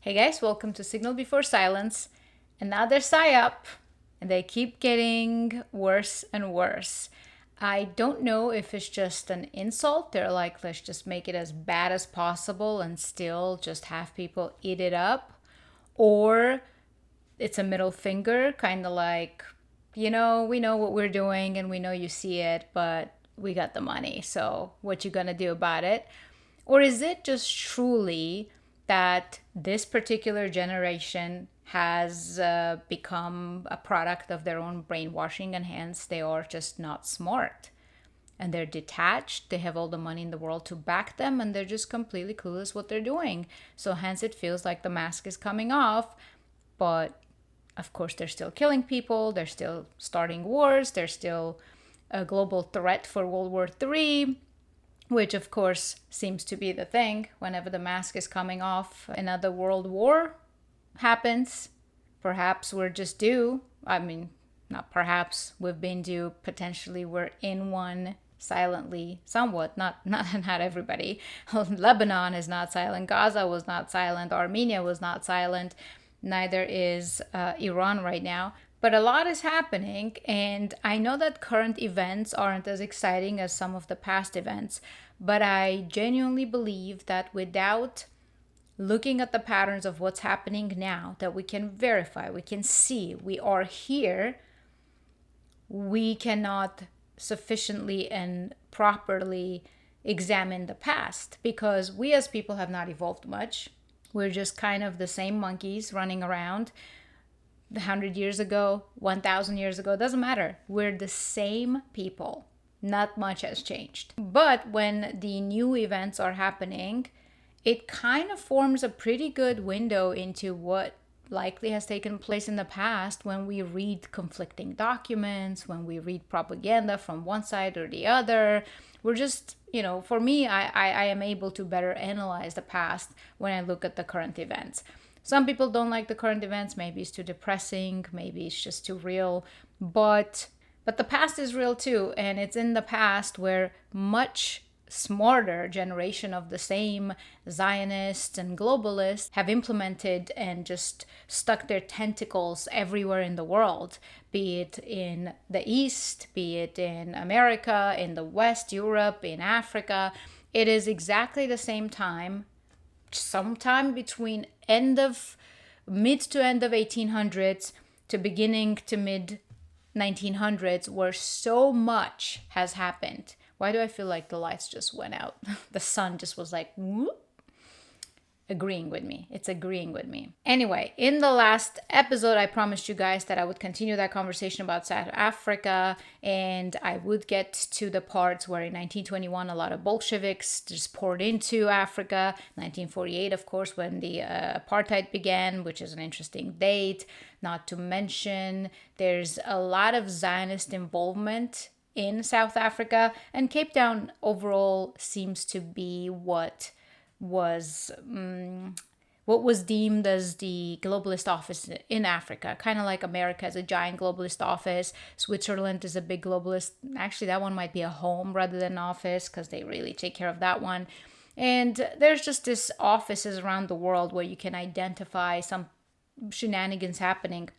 Hey guys, welcome to Signal Before Silence. Another psyop, and they keep getting worse and worse. I don't know if it's just an insult. They're like, let's just make it as bad as possible and still just have people eat it up. Or it's a middle finger, kind of like, we know what we're doing and we know you see it, but we got the money. So what you gonna do about it? Or is it just truly that this particular generation has become a product of their own brainwashing and hence they are just not smart and they're detached, they have all the money in the world to back them, and they're just completely clueless what they're doing. So hence it feels like the mask is coming off, but of course they're still killing people, they're still starting wars, they're still a global threat for World War III, which of course seems to be the thing. Whenever the mask is coming off, another world war happens. Perhaps we're just due. I mean, not perhaps, we've been due. Potentially we're in one silently, somewhat, not everybody. Lebanon is not silent, Gaza was not silent, Armenia was not silent, neither is Iran right now. But a lot is happening, and I know that current events aren't as exciting as some of the past events, but I genuinely believe that without looking at the patterns of what's happening now, that we can verify, we can see, we are here, we cannot sufficiently and properly examine the past, because we as people have not evolved much. We're just kind of the same monkeys running around. 100 years ago, 1,000 years ago, doesn't matter. We're the same people. Not much has changed. But when the new events are happening, it kind of forms a pretty good window into what likely has taken place in the past when we read conflicting documents, when we read propaganda from one side or the other. We're just, for me, I am able to better analyze the past when I look at the current events. Some people don't like the current events. Maybe it's too depressing. Maybe it's just too real. But the past is real too. And it's in the past where much smarter generation of the same Zionists and globalists have implemented and just stuck their tentacles everywhere in the world, be it in the East, be it in America, in the West, Europe, in Africa. It is exactly the same time, sometime between mid to end of 1800s to beginning to mid 1900s, where so much has happened. Why do I feel like the lights just went out? The sun just was like, whoop, agreeing with me. It's agreeing with me. Anyway, in the last episode, I promised you guys that I would continue that conversation about South Africa, and I would get to the parts where in 1921, a lot of Bolsheviks just poured into Africa. 1948, of course, when the apartheid began, which is an interesting date. Not to mention, there's a lot of Zionist involvement in South Africa, and Cape Town overall seems to be what was deemed as the globalist office in Africa, kind of like America is a giant globalist office. Switzerland is a big globalist. Actually, that one might be a home rather than an office because they really take care of that one. And there's just this offices around the world where you can identify some shenanigans happening.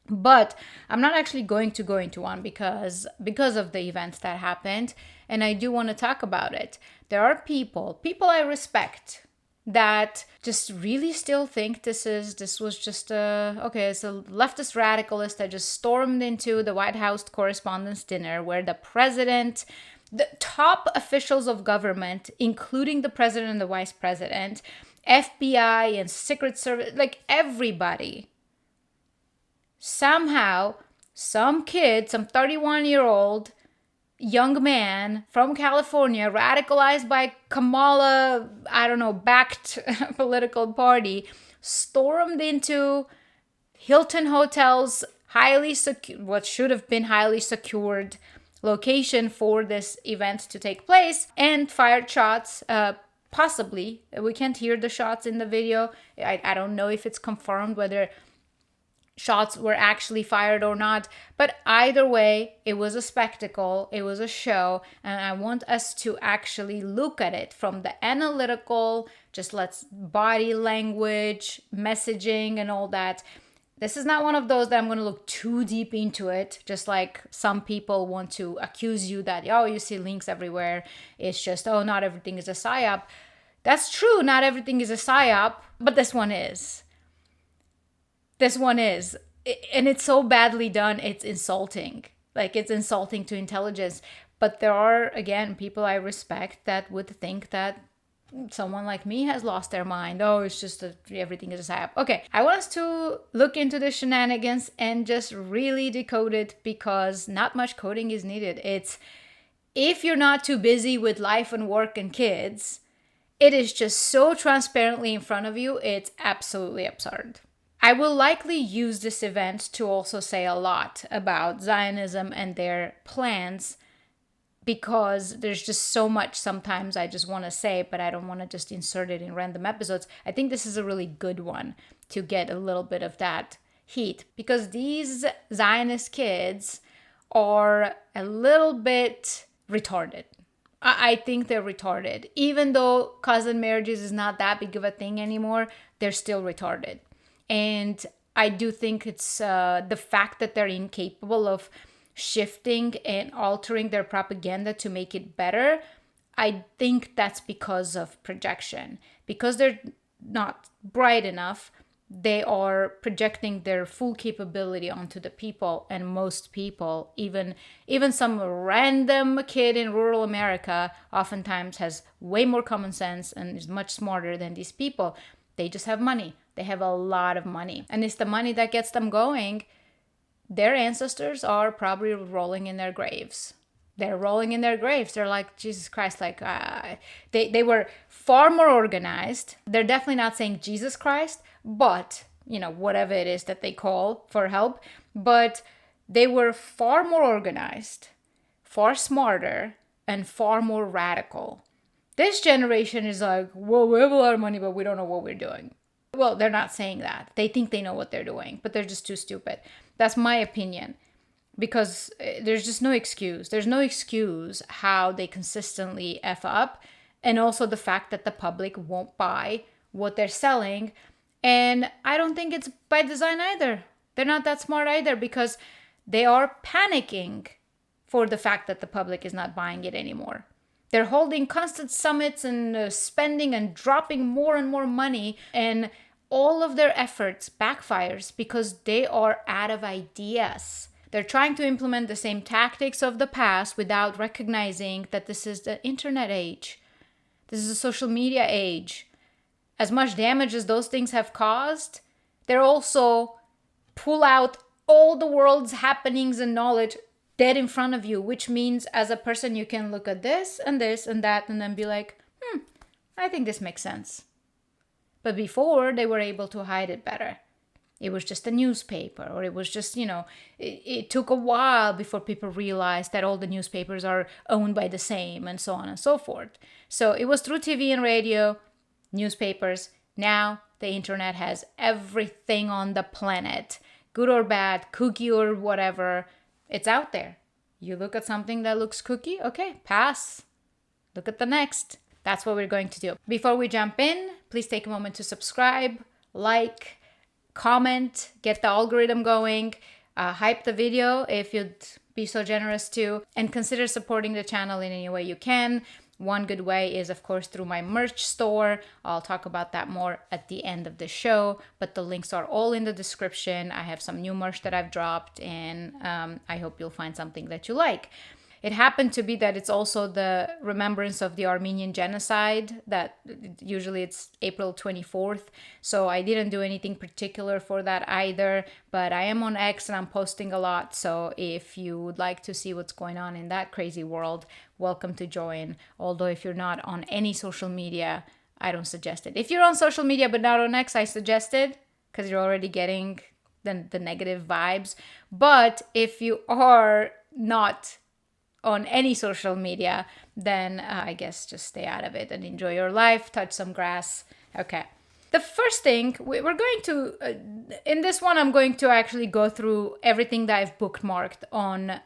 But I'm not actually going to go into one because of the events that happened, and I do want to talk about it. There are people I respect that just really still think this was just it's a leftist radicalist that just stormed into the White House Correspondents' Dinner where the president, the top officials of government, including the president and the vice president, FBI and Secret Service, like everybody, somehow, some kid, some 31-year-old young man from California, radicalized by Kamala, backed political party, stormed into Hilton Hotel's what should have been highly secured location for this event to take place, and fired shots. Possibly, we can't hear the shots in the video. I don't know if it's confirmed whether shots were actually fired or not. But either way, it was a spectacle, it was a show, and I want us to actually look at it from the analytical, just let's body language, messaging, and all that. This is not one of those that I'm going to look too deep into it, just like some people want to accuse you that, oh, you see links everywhere. It's just, oh, not everything is a psyop. That's true, not everything is a psyop, but this one is. This one is. And it's so badly done, it's insulting. Like, it's insulting to intelligence. But there are, again, people I respect that would think that someone like me has lost their mind. Oh, it's just that everything is a psyop. Okay, I want us to look into the shenanigans and just really decode it, because not much coding is needed. It's, if you're not too busy with life and work and kids, it is just so transparently in front of you, it's absolutely absurd. I will likely use this event to also say a lot about Zionism and their plans, because there's just so much sometimes I just want to say, but I don't want to just insert it in random episodes. I think this is a really good one to get a little bit of that heat, because these Zionist kids are a little bit retarded. I think they're retarded. Even though cousin marriages is not that big of a thing anymore, they're still retarded. And I do think it's the fact that they're incapable of shifting and altering their propaganda to make it better. I think that's because of projection. Because they're not bright enough, they are projecting their full capability onto the people. And most people, even some random kid in rural America, oftentimes has way more common sense and is much smarter than these people. They just have money. They have a lot of money. And it's the money that gets them going. Their ancestors are probably rolling in their graves. They're rolling in their graves. They're like, Jesus Christ, like, they were far more organized. They're definitely not saying Jesus Christ, but, whatever it is that they call for help. But they were far more organized, far smarter, and far more radical. This generation is like, well, we have a lot of money, but we don't know what we're doing. Well, they're not saying that. They think they know what they're doing, but they're just too stupid. That's my opinion, because there's just no excuse. There's no excuse how they consistently F up, and also the fact that the public won't buy what they're selling. And I don't think it's by design either. They're not that smart either, because they are panicking for the fact that the public is not buying it anymore. They're holding constant summits and spending and dropping more and more money, and all of their efforts backfires because they are out of ideas. They're trying to implement the same tactics of the past without recognizing that this is the internet age. This is a social media age. As much damage as those things have caused, they're also pull out all the world's happenings and knowledge dead in front of you, which means as a person you can look at this and that and then be like, I think this makes sense. But before, they were able to hide it better. It was just a newspaper, or it was just, it took a while before people realized that all the newspapers are owned by the same, and so on and so forth. So it was through TV and radio, newspapers. Now the internet has everything on the planet, good or bad, kooky or whatever. It's out there. You look at something that looks kooky, okay, pass. Look at the next. That's what we're going to do. Before we jump in, please take a moment to subscribe, like, comment, get the algorithm going, hype the video if you'd be so generous to, and consider supporting the channel in any way you can. One good way is, of course, through my merch store. I'll talk about that more at the end of the show, but the links are all in the description. I have some new merch that I've dropped, and I hope you'll find something that you like. It happened to be that it's also the remembrance of the Armenian genocide, that usually it's April 24th. So I didn't do anything particular for that either, but I am on X and I'm posting a lot. So if you would like to see what's going on in that crazy world, welcome to join. Although if you're not on any social media, I don't suggest it. If you're on social media but not on X, I suggest it, because you're already getting the negative vibes. But if you are not on any social media, then I guess just stay out of it and enjoy your life, touch some grass. Okay. The first thing we're going to, in this one, I'm going to actually go through everything that I've bookmarked on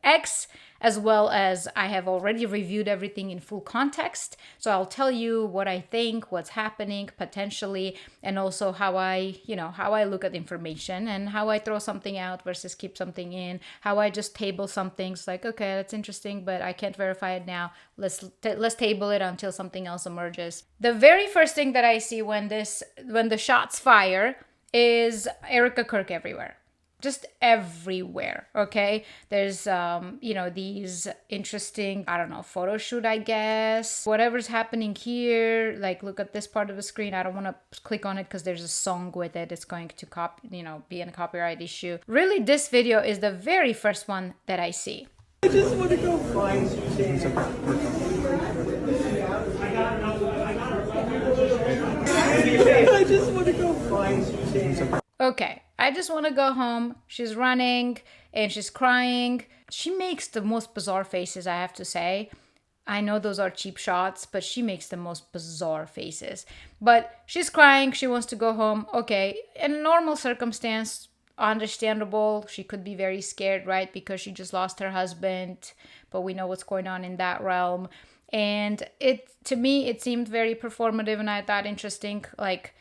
X, as well as I have already reviewed everything in full context. So I'll tell you what I think, what's happening potentially, and also how I look at information and how I throw something out versus keep something in, how I just table some things like, okay, that's interesting, but I can't verify it now. Let's table it until something else emerges. The very first thing that I see when the shots fire is Erika Kirk everywhere. Just everywhere, okay? There's, these interesting, I don't know, photo shoot, I guess. Whatever's happening here, like, look at this part of the screen. I don't want to click on it because there's a song with it. It's going to be in a copyright issue. Really, this video is the very first one that I see. I just want to go find things. I just want to go find things. Okay, I just want to go home. She's running and she's crying. She makes the most bizarre faces, I have to say. I know those are cheap shots, but she makes the most bizarre faces. But she's crying. She wants to go home. Okay, in a normal circumstance, understandable. She could be very scared, right? Because she just lost her husband. But we know what's going on in that realm. And to me, it seemed very performative, and I thought interesting, like,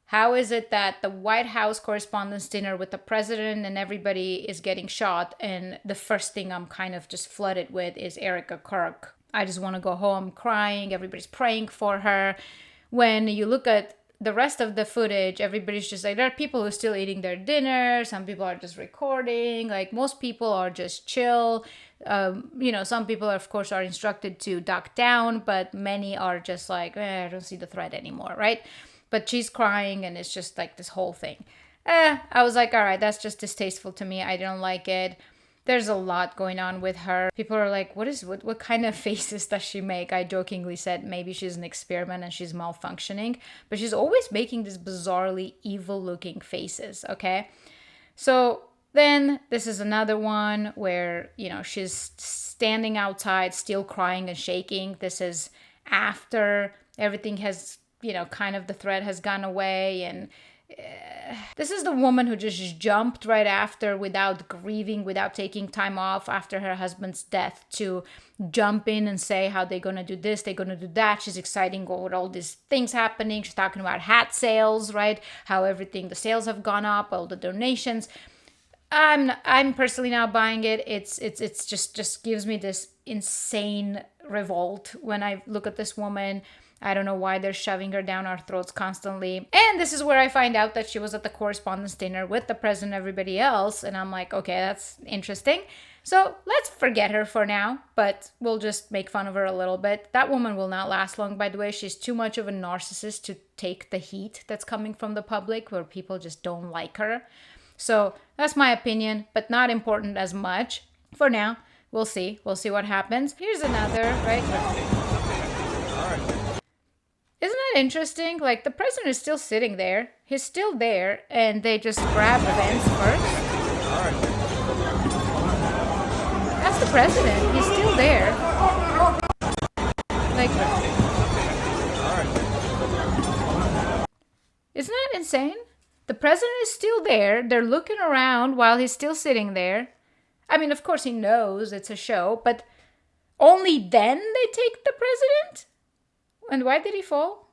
how is it that the White House Correspondents' Dinner with the president and everybody is getting shot, and the first thing I'm kind of just flooded with is Erika Kirk? I just want to go home crying. Everybody's praying for her. When you look at the rest of the footage, everybody's just like, there are people who are still eating their dinner. Some people are just recording. Like, most people are just chill. Some people, of course, are instructed to duck down, but many are just like, I don't see the threat anymore, right? But she's crying, and it's just like this whole thing. I was like, all right, that's just distasteful to me. I don't like it. There's a lot going on with her. People are like, what kind of faces does she make? I jokingly said maybe she's an experiment and she's malfunctioning, but she's always making these bizarrely evil looking faces, okay? So then this is another one where, she's standing outside, still crying and shaking. This is after everything has, kind of the threat has gone away, and this is the woman who just jumped right after without grieving, without taking time off after her husband's death to jump in and say how they're going to do this, they're going to do that. She's exciting with all these things happening. She's talking about hat sales, right? How the sales have gone up, all the donations. I'm personally not buying it. It's just gives me this insane revolt when I look at this woman. I don't know why they're shoving her down our throats constantly. And this is where I find out that she was at the Correspondents' Dinner with the president and everybody else. And I'm like, okay, that's interesting. So let's forget her for now, but we'll just make fun of her a little bit. That woman will not last long, by the way. She's too much of a narcissist to take the heat that's coming from the public, where people just don't like her. So that's my opinion, but not important as much. For now, we'll see. We'll see what happens. Here's another, right? Isn't that interesting? Like, the president is still sitting there. He's still there, and they just grab Vance first. That's the president. He's still there. Like, isn't that insane? The president is still there. They're looking around while he's still sitting there. I mean, of course he knows it's a show, but only then they take the president? And why did he fall?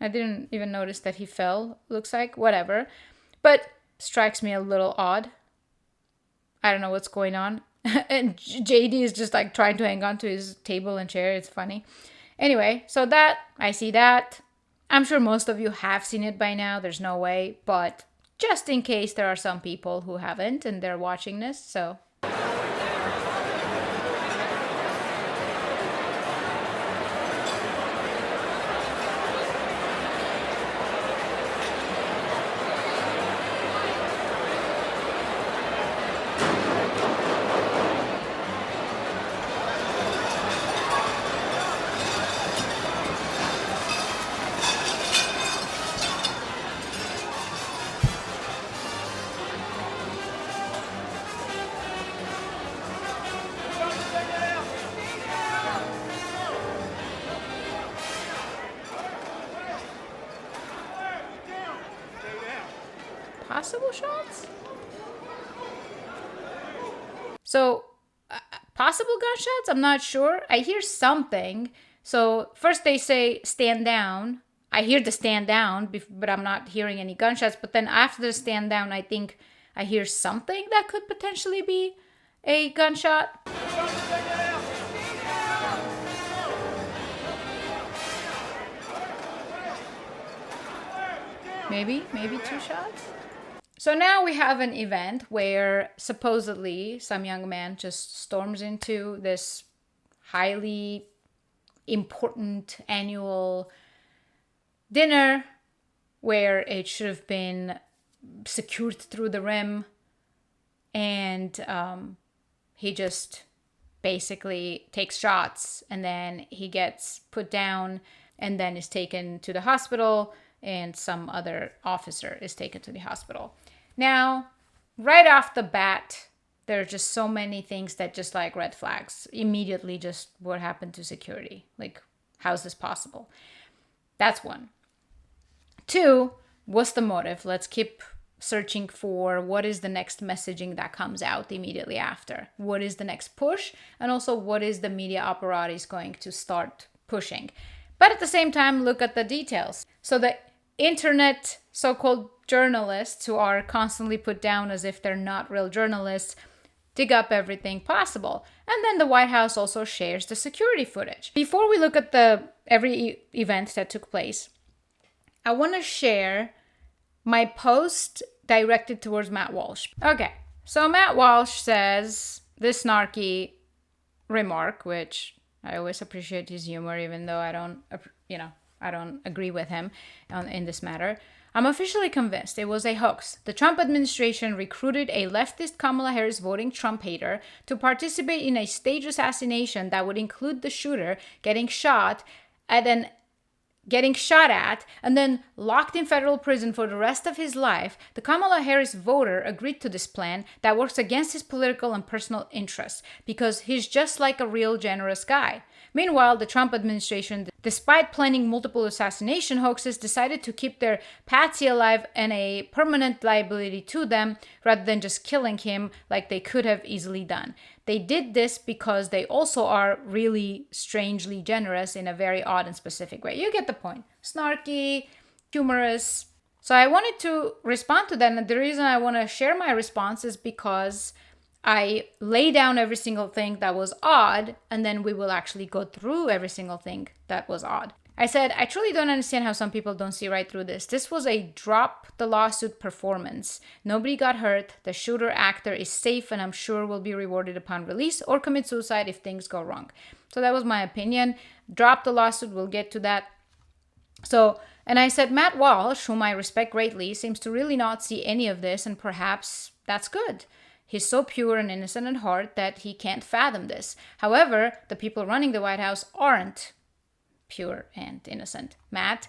I didn't even notice that he fell, looks like. Whatever. But strikes me a little odd. I don't know what's going on. And JD is just like trying to hang on to his table and chair. It's funny. Anyway, so I see that. I'm sure most of you have seen it by now. There's no way. But just in case there are some people who haven't and they're watching this, so... possible shots? So, possible gunshots? I'm not sure. I hear something. So, first they say stand down. I hear the stand down, but I'm not hearing any gunshots. But then after the stand down, I think I hear something that could potentially be a gunshot. Maybe 2 shots. So now we have an event where supposedly some young man just storms into this highly important annual dinner where it should have been secured through the rim, and he just basically takes shots, and then he gets put down and then is taken to the hospital, and some other officer is taken to the hospital. Now, right off the bat, there are just so many things that just like red flags. Immediately, just what happened to security? Like, how's this possible? That's one. 2, what's the motive? Let's keep searching for what is the next messaging that comes out immediately after. What is the next push? And also, what is the media apparatus going to start pushing? But at the same time, look at the details. So the internet so-called journalists, who are constantly put down as if they're not real journalists, dig up everything possible. And then the White House also shares the security footage. Before we look at every event that took place, I want to share my post directed towards Matt Walsh. Okay, so Matt Walsh says this snarky remark, which I always appreciate his humor, even though I don't agree with him in this matter. I'm officially convinced it was a hoax. The Trump administration recruited a leftist Kamala Harris voting Trump hater to participate in a staged assassination that would include the shooter getting shot at and then locked in federal prison for the rest of his life. The Kamala Harris voter agreed to this plan that works against his political and personal interests because he's just like a real generous guy. Meanwhile, the Trump administration, despite planning multiple assassination hoaxes, decided to keep their patsy alive and a permanent liability to them rather than just killing him like they could have easily done. They did this because they also are really strangely generous in a very odd and specific way. You get the point. Snarky, humorous. So I wanted to respond to that, and the reason I want to share my response is because I lay down every single thing that was odd, and then we will actually go through every single thing that was odd. I said, I truly don't understand how some people don't see right through this. This was a drop the lawsuit performance. Nobody got hurt. The shooter actor is safe and I'm sure will be rewarded upon release or commit suicide if things go wrong. So that was my opinion. Drop the lawsuit. We'll get to that. So, and I said, Matt Walsh, whom I respect greatly, seems to really not see any of this, and perhaps that's good. He's so pure and innocent at heart that he can't fathom this. However, the people running the White House aren't pure and innocent. Matt,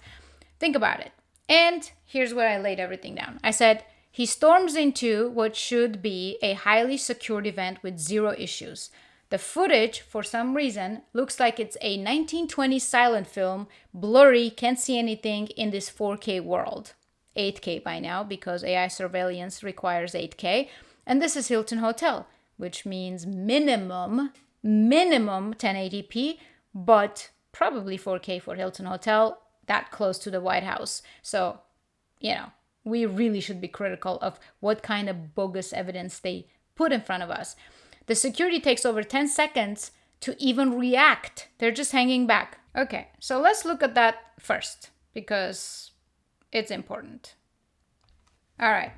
think about it. And here's where I laid everything down. I said, he storms into what should be a highly secured event with 0 issues. The footage, for some reason, looks like it's a 1920s silent film, blurry, can't see anything in this 4K world. 8K by now, because AI surveillance requires 8K. And this is Hilton Hotel, which means minimum 1080p, but probably 4K for Hilton Hotel, that close to the White House. So, we really should be critical of what kind of bogus evidence they put in front of us. The security takes over 10 seconds to even react. They're just hanging back. Okay, so let's look at that first, because it's important. All right,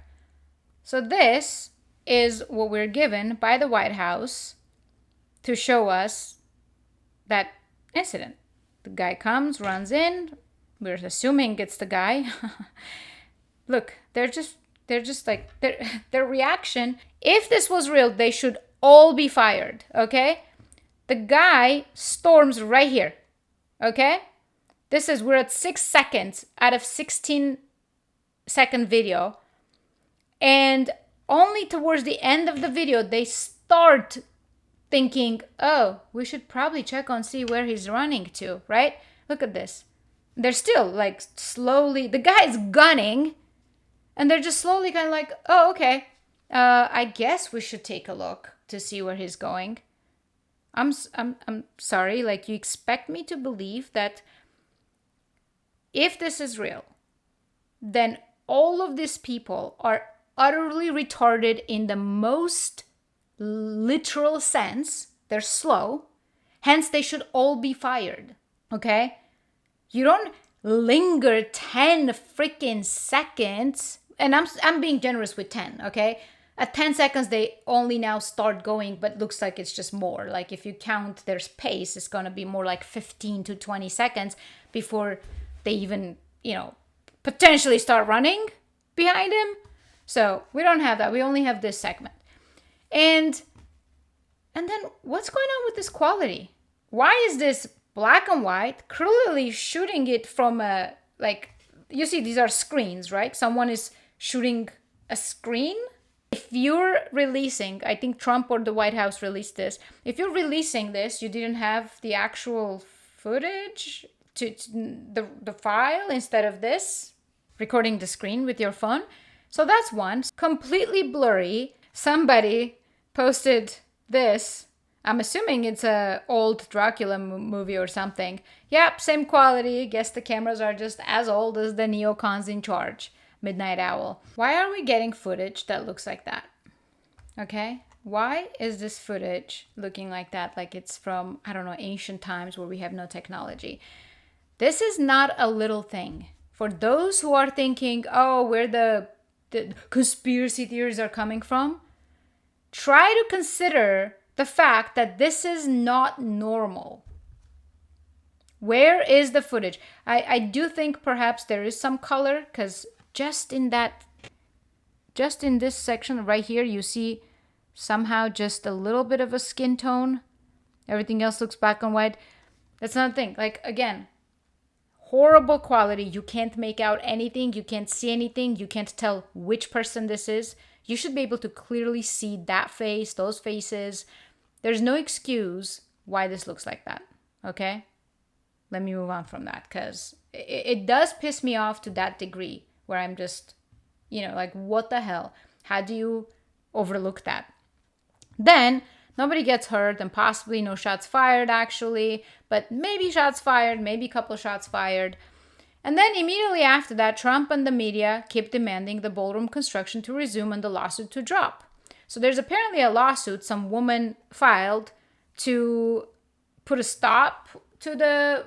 so this is what we're given by the White House to show us that incident. The guy comes, runs in. We're assuming it's the guy. Look, they're just like, their reaction. If this was real, they should all be fired, okay? The guy storms right here, okay? We're at 6 seconds out of 16-second video. And only towards the end of the video, they start thinking, oh, we should probably check on see where he's running to, right? Look at this. They're still like slowly, the guy's gunning And they're just slowly kind of like, oh, okay, I guess we should take a look to see where he's going. I'm sorry, like, you expect me to believe that if this is real, then all of these people are utterly retarded in the most literal sense. They're slow, hence they should all be fired, okay? You don't linger 10 freaking seconds, and I'm being generous with 10, okay? At 10 seconds, they only now start going, but looks like it's just more. Like, if you count their pace, it's gonna be more like 15 to 20 seconds before they even, potentially start running behind him. So we don't have that. We only have this segment. And then what's going on with this quality? Why is this black and white clearly shooting it from you see, these are screens, right? Someone is shooting a screen. If you're releasing, I think Trump or the White House released this. If you're releasing this, you didn't have the actual footage to the file instead of this, recording the screen with your phone. So that's one. Completely blurry. Somebody posted this. I'm assuming it's a old Dracula movie or something. Yep, same quality. Guess the cameras are just as old as the neocons in charge. Midnight Owl. Why are we getting footage that looks like that? Okay? Why is this footage looking like that? Like it's from, I don't know, ancient times where we have no technology. This is not a little thing. For those who are thinking, oh, where the conspiracy theories are coming from, try to consider the fact that this is not normal. Where is the footage? I do think perhaps there is some color, because just in this section right here, you see somehow just a little bit of a skin tone. Everything else looks black and white. That's not a thing. Like, again, horrible quality. You can't make out anything. You can't see anything. You can't tell which person this is. You should be able to clearly see that face, those faces. There's no excuse why this looks like that, okay? Let me move on from that, because it does piss me off to that degree where I'm just, like, what the hell? How do you overlook that? Then, nobody gets hurt and possibly no shots fired, actually, but maybe shots fired, maybe a couple shots fired. And then immediately after that, Trump and the media keep demanding the ballroom construction to resume and the lawsuit to drop. So there's apparently a lawsuit some woman filed to put a stop to the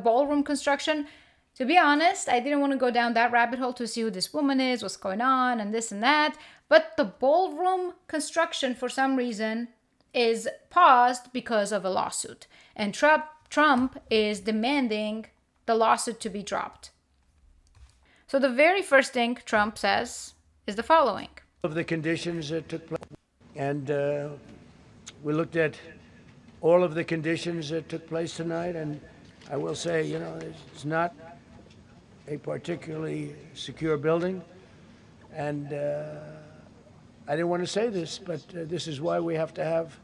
ballroom construction. To be honest, I didn't want to go down that rabbit hole to see who this woman is, what's going on, and this and that. But the ballroom construction, for some reason, is paused because of a lawsuit. And Trump is demanding the lawsuit to be dropped. So the very first thing Trump says is the following. Of the conditions that took place, and we looked at all of the conditions that took place tonight, and I will say, it's not a particularly secure building, and I didn't want to say this, but this is why we have to have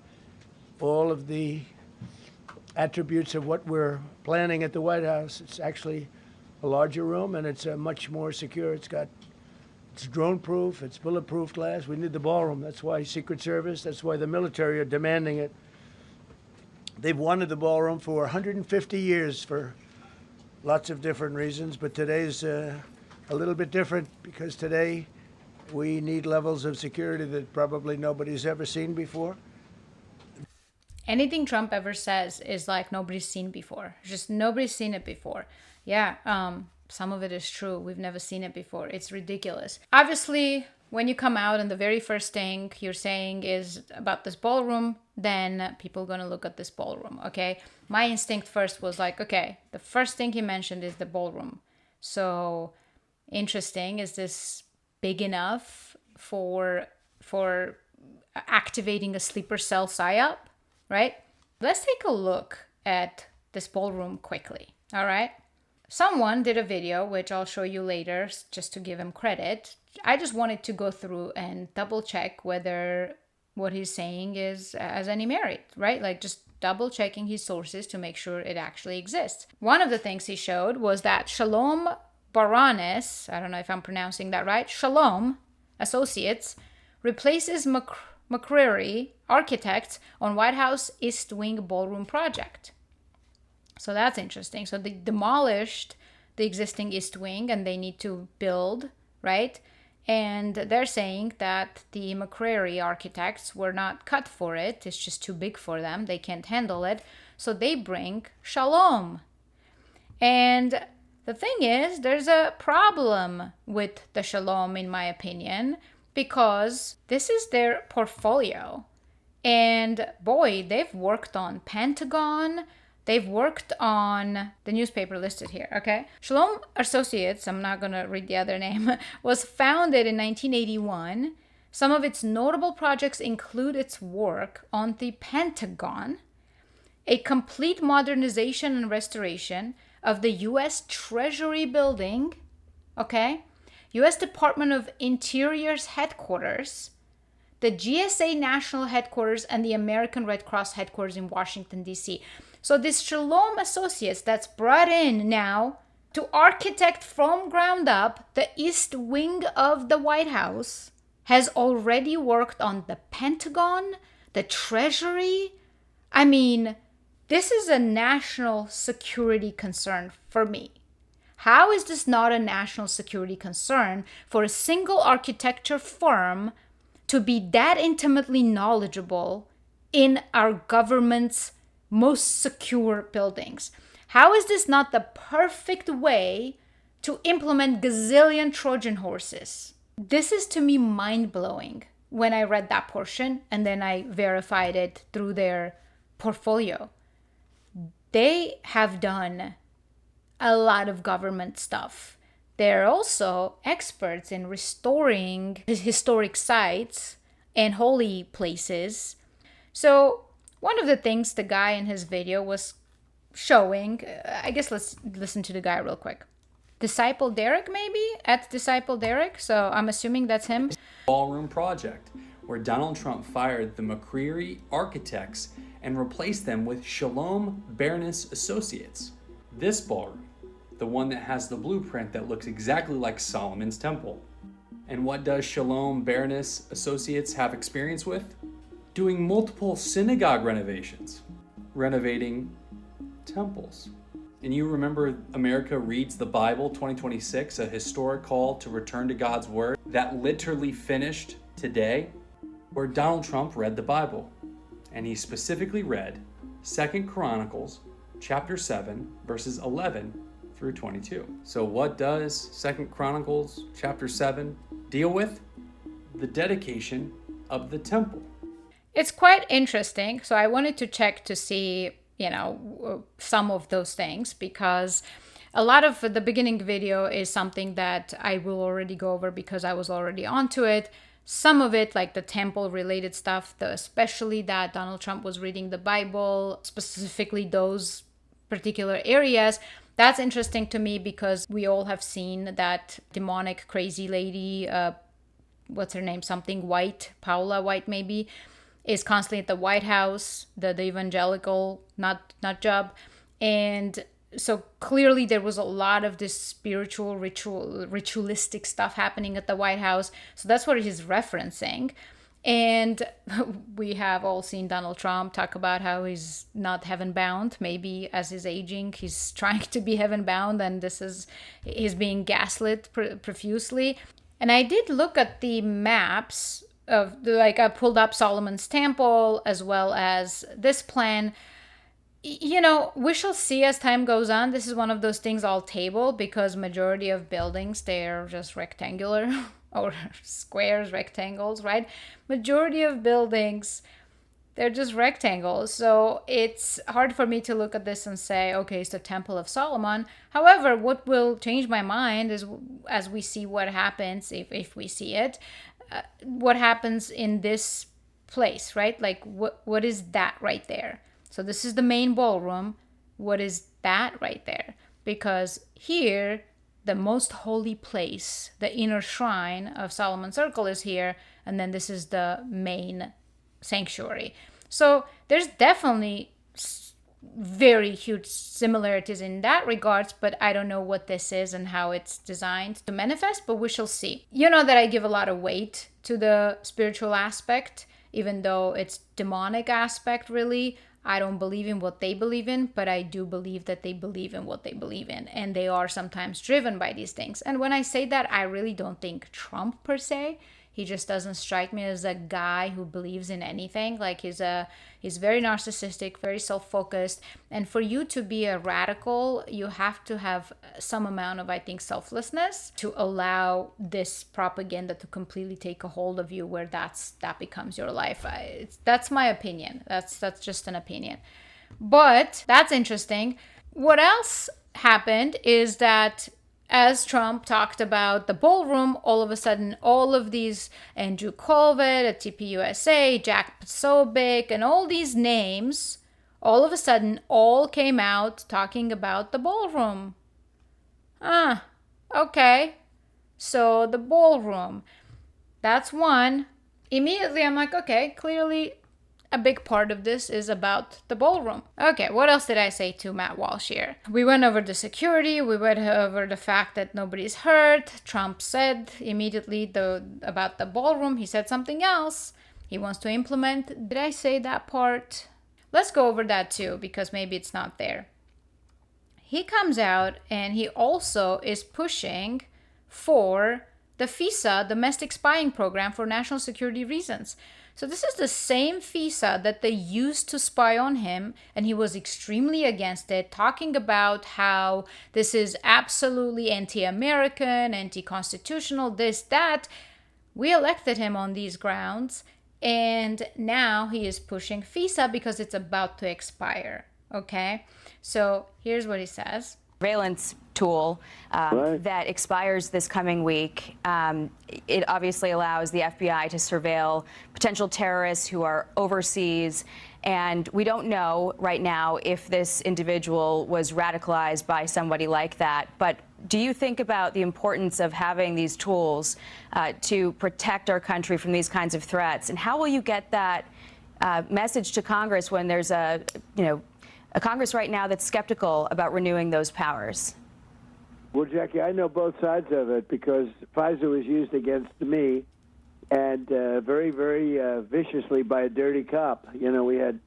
all of the attributes of what we're planning at the White House. It's actually a larger room, and it's much more secure. It's drone-proof, it's bulletproof glass. We need the ballroom. That's why Secret Service, that's why the military are demanding it. They've wanted the ballroom for 150 years for lots of different reasons, but today's a little bit different, because today we need levels of security that probably nobody's ever seen before. Anything Trump ever says is like nobody's seen before. Just nobody's seen it before. Yeah, some of it is true. We've never seen it before. It's ridiculous. Obviously, when you come out and the very first thing you're saying is about this ballroom, then people are going to look at this ballroom, okay? My instinct first was like, okay, the first thing he mentioned is the ballroom. So, interesting. Is this big enough for activating a sleeper cell psyop, right? Let's take a look at this ballroom quickly, all right? Someone did a video, which I'll show you later, just to give him credit. I just wanted to go through and double check whether what he's saying has any merit, right? Like just double checking his sources to make sure it actually exists. One of the things he showed was that Shalom Baroness, I don't know if I'm pronouncing that right, Shalom Associates, replaces McCreary Architects on White House East Wing Ballroom project. So that's interesting. So they demolished the existing East Wing and they need to build, right? And they're saying that the McCreary Architects were not cut for it. It's just too big for them. They can't handle it. So they bring Shalom. And the thing is, there's a problem with the Shalom, in my opinion, because this is their portfolio. And boy, they've worked on Pentagon. They've worked on the newspaper listed here, okay? Shalom Associates, I'm not going to read the other name, was founded in 1981. Some of its notable projects include its work on the Pentagon, a complete modernization and restoration of the U.S. Treasury Building, okay? U.S. Department of Interior's headquarters, the GSA National Headquarters, and the American Red Cross headquarters in Washington, D.C. So this Shalom Associates that's brought in now to architect from ground up the East Wing of the White House has already worked on the Pentagon, the Treasury. I mean, this is a national security concern for me. How is this not a national security concern for a single architecture firm to be that intimately knowledgeable in our government's most secure buildings? How is this not the perfect way to implement gazillion Trojan horses? This is to me mind-blowing when I read that portion and then I verified it through their portfolio. They have done a lot of government stuff. They're also experts in restoring historic sites and holy places. So one of the things the guy in his video was showing, I guess let's listen to the guy real quick. Disciple Derek, maybe? At Disciple Derek? So I'm assuming that's him. Ballroom project, where Donald Trump fired the McCreary Architects and replaced them with Shalom Baroness Associates. This ballroom, the one that has the blueprint that looks exactly like Solomon's temple. And what does Shalom Baroness Associates have experience with? Doing multiple synagogue renovations, renovating temples. And you remember America Reads the Bible 2026, a historic call to return to God's Word that literally finished today, where Donald Trump read the Bible. And he specifically read 2 Chronicles chapter 7, verses 11 through 22. So what does 2 Chronicles chapter 7 deal with? The dedication of the temple. It's quite interesting. So I wanted to check to see, some of those things, because a lot of the beginning video is something that I will already go over because I was already onto it. Some of it, like the temple related stuff, especially that Donald Trump was reading the Bible, specifically those particular areas. That's interesting to me because we all have seen that demonic crazy lady, what's her name? Something White, Paula White maybe, is constantly at the White House, the evangelical nut job. And so clearly there was a lot of this spiritual, ritualistic stuff happening at the White House. So that's what he's referencing. And we have all seen Donald Trump talk about how he's not heaven bound. Maybe as he's aging, he's trying to be heaven bound, and he's being gaslit profusely. And I did look at the maps of I pulled up Solomon's Temple as well as this plan. We shall see as time goes on. This is one of those things I'll table because majority of buildings, they're just rectangular or squares, rectangles, right? Majority of buildings, they're just rectangles. So it's hard for me to look at this and say, okay, it's the Temple of Solomon. However, what will change my mind is as we see what happens, if we see it, what happens in this place, right? Like what is that right there? So this is the main ballroom. What is that right there? Because here, the most holy place, the inner shrine of Solomon's Circle is here. And then this is the main sanctuary. So there's definitely very huge similarities in that regards, but I don't know what this is and how it's designed to manifest, but we shall see. You know that I give a lot of weight to the spiritual aspect, even though it's demonic aspect, really. I don't believe in what they believe in, but I do believe that they believe in what they believe in, and they are sometimes driven by these things. And when I say that, I really don't think Trump per se. He just doesn't strike me as a guy who believes in anything. Like he's very narcissistic, very self-focused. And for you to be a radical, you have to have some amount of, I think, selflessness to allow this propaganda to completely take a hold of you, where that becomes your life. That's my opinion. That's just an opinion. But that's interesting. What else happened is that as Trump talked about the ballroom, all of a sudden, all of these, Andrew Colvett at TPUSA, Jack Posobiec, and all these names, all of a sudden, all came out talking about the ballroom. Okay. So the ballroom, that's one. Immediately, I'm like, okay, clearly a big part of this is about the ballroom. Okay, what else did I say to Matt Walsh here? We went over the security, we went over the fact that nobody's hurt. Trump said immediately about the ballroom, he said something else. He wants to implement. Did I say that part? Let's go over that too, because maybe it's not there. He comes out and he also is pushing for the FISA, domestic spying program, for national security reasons. So this is the same FISA that they used to spy on him, and he was extremely against it, talking about how this is absolutely anti-American, anti-constitutional, this, that. We elected him on these grounds, and now he is pushing FISA because it's about to expire, okay? So here's what he says. Surveillance tool that expires this coming week. It obviously allows the FBI to surveil potential terrorists who are overseas. And we don't know right now if this individual was radicalized by somebody like that. But do you think about the importance of having these tools to protect our country from these kinds of threats? And how will you get that message to Congress when there's a Congress right now that's skeptical about renewing those powers? Well, Jackie, I know both sides of it because FISA was used against me and very, very viciously by a dirty cop. You know, we had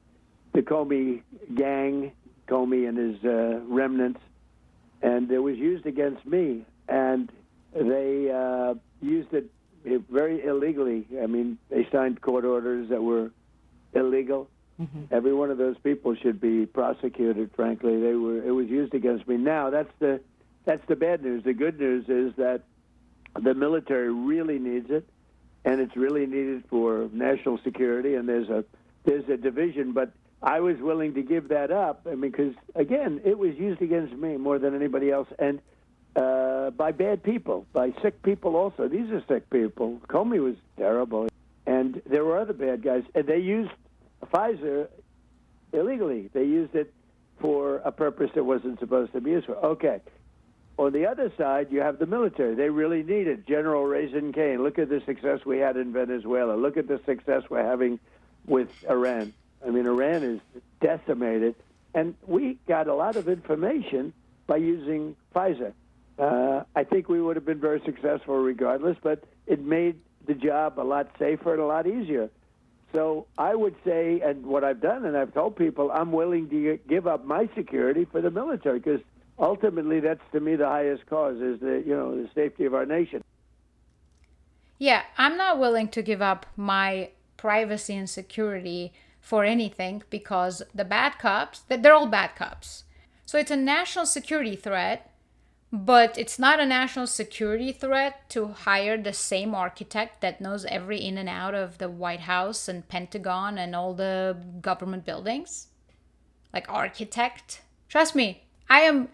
the Comey gang, Comey and his remnants, and it was used against me. And they used it very illegally. I mean, they signed court orders that were illegal. Mm-hmm. Every one of those people should be prosecuted, frankly. It was used against me. Now, that's the bad news. The good news is that the military really needs it, and it's really needed for national security, and there's a division, but I was willing to give that up, because, again, it was used against me more than anybody else, and by bad people, by sick people also. These are sick people. Comey was terrible, and there were other bad guys, and they used FISA illegally. They used it for a purpose it wasn't supposed to be used for. Okay. On the other side, you have the military. They really need it. General Raisin Cain. Look at the success we had in Venezuela. Look at the success we're having with Iran. I mean, Iran is decimated. And we got a lot of information by using FISA. I think we would have been very successful regardless, but it made the job a lot safer and a lot easier. So I would say, and what I've done, and I've told people, I'm willing to give up my security for the military, because ultimately that's, to me, the highest cause, is the safety of our nation. Yeah, I'm not willing to give up my privacy and security for anything, because the bad cops, they're all bad cops. So it's a national security threat, but it's not a national security threat to hire the same architect that knows every in and out of the White House and Pentagon and all the government buildings. Like, architect. Trust me, I am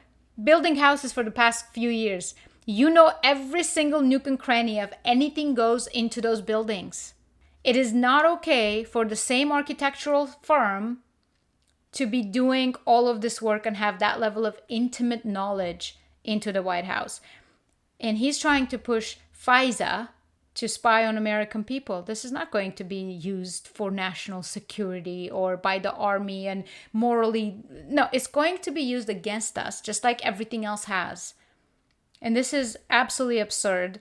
building houses for the past few years. You know every single nook and cranny of anything goes into those buildings. It is not okay for the same architectural firm to be doing all of this work and have that level of intimate knowledge into the White House. And he's trying to push FISA to spy on American people. This is not going to be used for national security or by the army and morally. No, it's going to be used against us, just like everything else has. And this is absolutely absurd.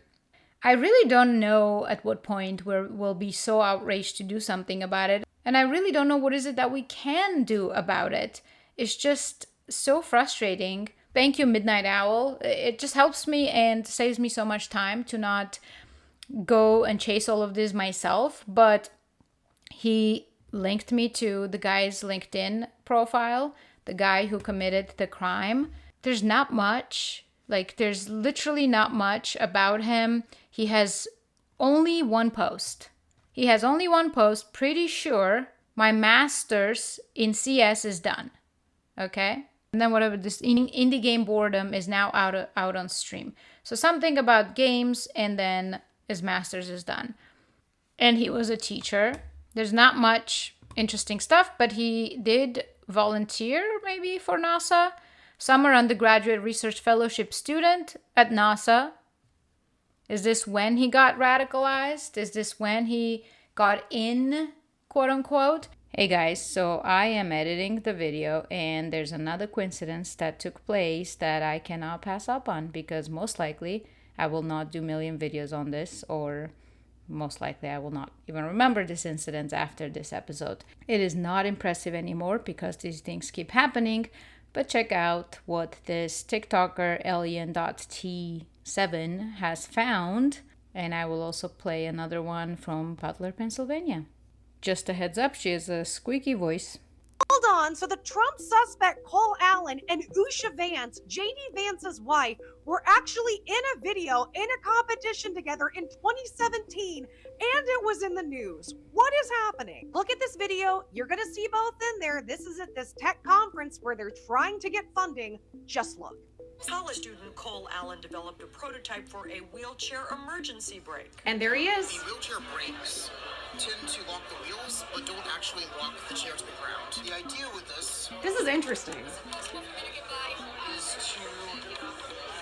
I really don't know at what point we'll be so outraged to do something about it. And I really don't know what is it that we can do about it. It's just so frustrating. Thank you, Midnight Owl. It just helps me and saves me so much time to not go and chase all of this myself. But he linked me to the guy's LinkedIn profile, the guy who committed the crime. There's not much. There's literally not much about him. He has only one post. Pretty sure my master's in CS is done. Okay? And then whatever, this indie game boredom is now out on stream. So something about games, and then his master's is done. And he was a teacher. There's not much interesting stuff, but he did volunteer maybe for NASA. Summer undergraduate research fellowship student at NASA. Is this when he got radicalized? Is this when he got in, quote unquote? Hey guys, so I am editing the video and there's another coincidence that took place that I cannot pass up on, because most likely I will not do million videos on this, or most likely I will not even remember this incident after this episode. It is not impressive anymore because these things keep happening, but check out what this TikToker alien.t7 has found, and I will also play another one from Butler, Pennsylvania. Just a heads up, she has a squeaky voice. Hold on, so the Trump suspect Cole Allen and Usha Vance, JD Vance's wife, were actually in a video in a competition together in 2017, and it was in the news. What is happening? Look at this video. You're gonna see both in there. This is at this tech conference where they're trying to get funding. Just look. College student Cole Allen developed a prototype for a wheelchair emergency brake. And there he is. The wheelchair brakes tend to lock the wheels, but don't actually lock the chair to the ground. The idea with this This is interesting. is to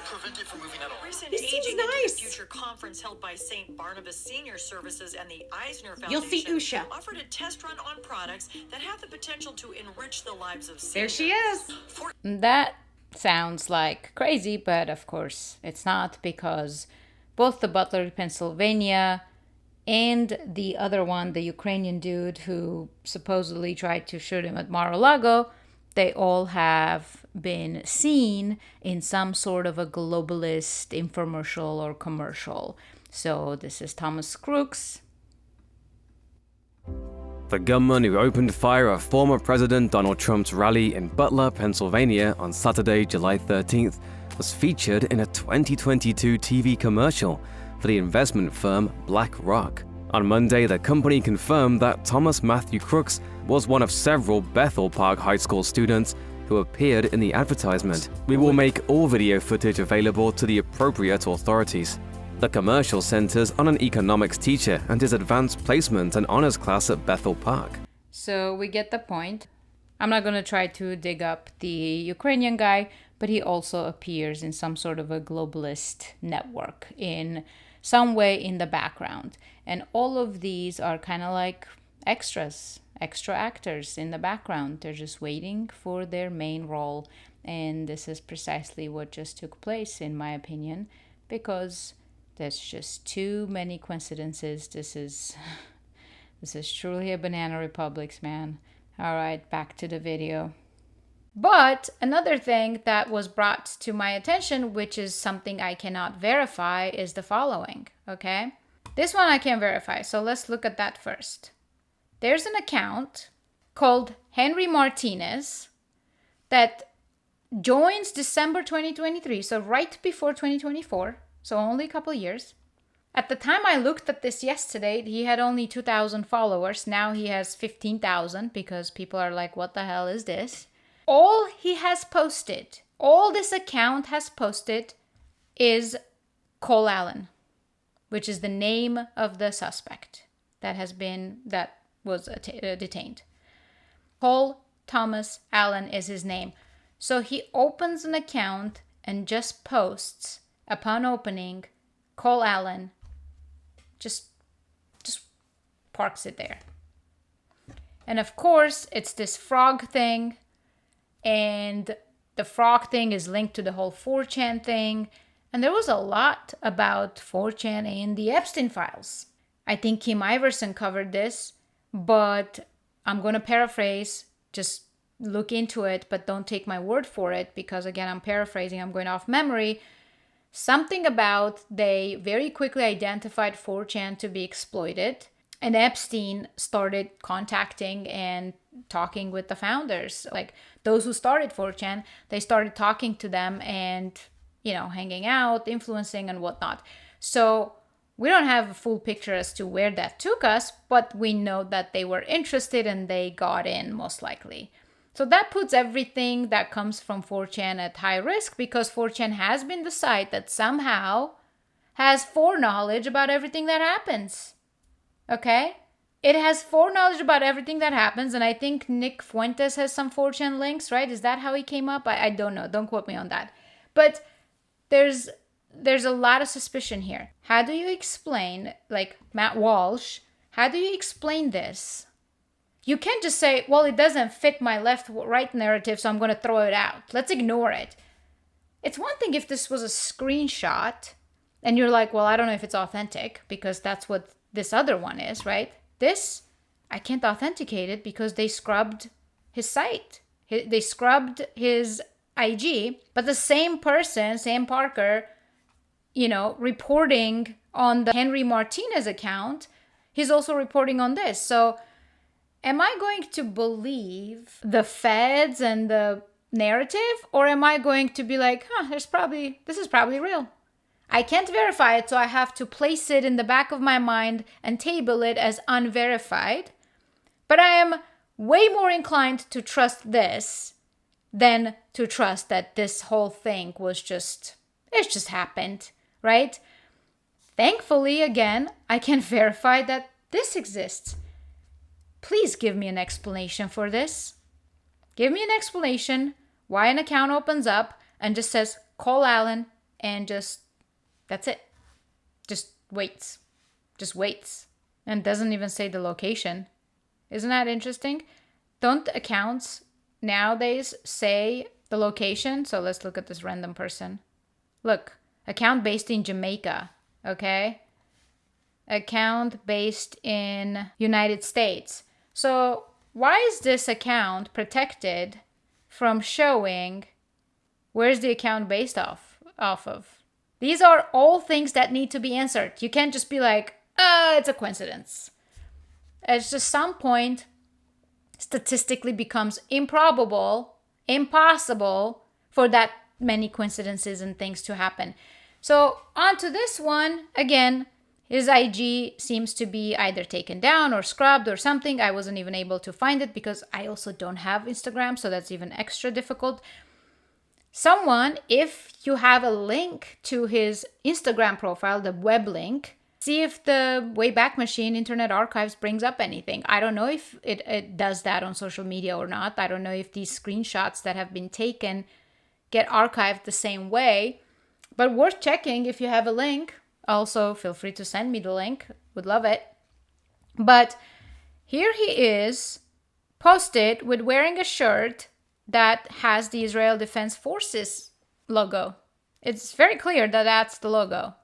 prevent it from moving at all. Recent This seems Aging into nice. the Future conference held by St. Barnabas Senior Services and the Eisner Foundation You'll see Usha. offered a test run on products that have the potential to enrich the lives of There seniors. she is. That sounds like crazy, but of course it's not, because both the Butler, Pennsylvania, and the other one, the Ukrainian dude who supposedly tried to shoot him at Mar-a-Lago, they all have been seen in some sort of a globalist infomercial or commercial. So this is Thomas Crooks. The gunman who opened fire at former President Donald Trump's rally in Butler, Pennsylvania on Saturday, July 13th, was featured in a 2022 TV commercial for the investment firm BlackRock. On Monday, the company confirmed that Thomas Matthew Crooks was one of several Bethel Park High School students who appeared in the advertisement. We will make all video footage available to the appropriate authorities. The commercial centers on an economics teacher and his advanced placement and honors class at Bethel Park. So we get the point. I'm not going to try to dig up the Ukrainian guy, but he also appears in some sort of a globalist network in some way in the background. And all of these are kind of like extra actors in the background. They're just waiting for their main role. And this is precisely what just took place, in my opinion, because there's just too many coincidences. This is truly a banana republic, man. All right, back to the video. But another thing that was brought to my attention, which is something I cannot verify, is the following, okay? This one I can verify, so let's look at that first. There's an account called Henry Martinez that joins December 2023, so right before 2024, so only a couple years. At the time I looked at this yesterday, he had only 2,000 followers. Now he has 15,000 because people are like, what the hell is this? All he has posted, all this account has posted is Cole Allen, which is the name of the suspect that was detained. Cole Thomas Allen is his name. So he opens an account and just posts, upon opening, Cole Allen, just parks it there. And of course, it's this frog thing, and the frog thing is linked to the whole 4chan thing. And there was a lot about 4chan in the Epstein files. I think Kim Iverson covered this, but I'm going to paraphrase. Just look into it, but don't take my word for it, because again, I'm paraphrasing, I'm going off memory. Something about they very quickly identified 4chan to be exploited, and Epstein started contacting and talking with the founders. Like those who started 4chan, they started talking to them and, hanging out, influencing and whatnot. So we don't have a full picture as to where that took us, but we know that they were interested and they got in most likely. So that puts everything that comes from 4chan at high risk, because 4chan has been the site that somehow has foreknowledge about everything that happens. Okay? It has foreknowledge about everything that happens, and I think Nick Fuentes has some 4chan links, right? Is that how he came up? I don't know. Don't quote me on that. But there's a lot of suspicion here. How do you explain, like Matt Walsh, how do you explain this? You can't just say, well, it doesn't fit my left-right narrative, so I'm going to throw it out. Let's ignore it. It's one thing if this was a screenshot, and you're like, well, I don't know if it's authentic, because that's what this other one is, right? This, I can't authenticate it because they scrubbed his site. They scrubbed his IG, but the same person, Sam Parker, reporting on the Henry Martinez account, he's also reporting on this. So am I going to believe the feds and the narrative, or am I going to be like, this is probably real? I can't verify it, so I have to place it in the back of my mind and table it as unverified. But I am way more inclined to trust this than to trust that this whole thing was just happened, right? Thankfully, again, I can verify that this exists. Please give me an explanation for this. Give me an explanation why an account opens up and just says, call Alan, and that's it. Just waits. And doesn't even say the location. Isn't that interesting? Don't accounts nowadays say the location? So let's look at this random person. Look, account based in Jamaica, okay? Account based in United States. So why is this account protected from showing where's the account based off of? These are all things that need to be answered. You can't just be like, it's a coincidence. At just some point, statistically becomes impossible for that many coincidences and things to happen. So on to this one, again, his IG seems to be either taken down or scrubbed or something. I wasn't even able to find it because I also don't have Instagram, so that's even extra difficult. Someone, if you have a link to his Instagram profile, the web link, see if the Wayback Machine Internet Archives brings up anything. I don't know if it does that on social media or not. I don't know if these screenshots that have been taken get archived the same way, but worth checking if you have a link. Also, feel free to send me the link. Would love it. But here he is, posted with wearing a shirt that has the Israel Defense Forces logo. It's very clear that that's the logo.